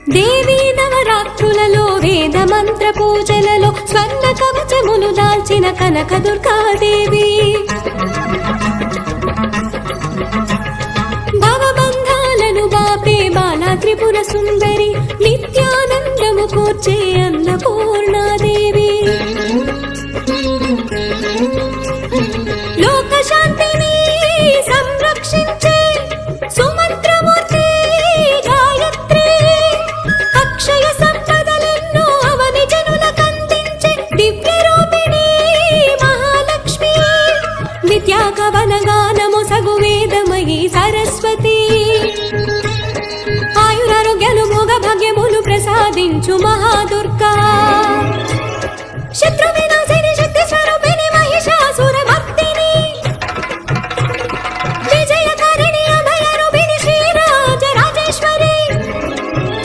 దేవీ నవరాత్రులలో వేద మంత్ర పూజలలో స్వర్ణ కవచములు దాల్చిన కనక దుర్గాదేవి భవబంధాలను బాపే బాలా త్రిపుర సుందరి నిత్యానందము కూర్చే అన్నపూర్ణాదేవి లోక శాంతిని సంరక్షించే సుమంత్రమూర్తి గాయత్రి అక్షయ సంపదలెన్నో అవని జనులకందించే దివ్య రూపిణి మహాలక్ష్మి విద్యాకవన గానము సగు వేదమయీ సరస్వతి ఆయురారోగ్యాలు భోగ భాగ్యములు ప్రసాదించు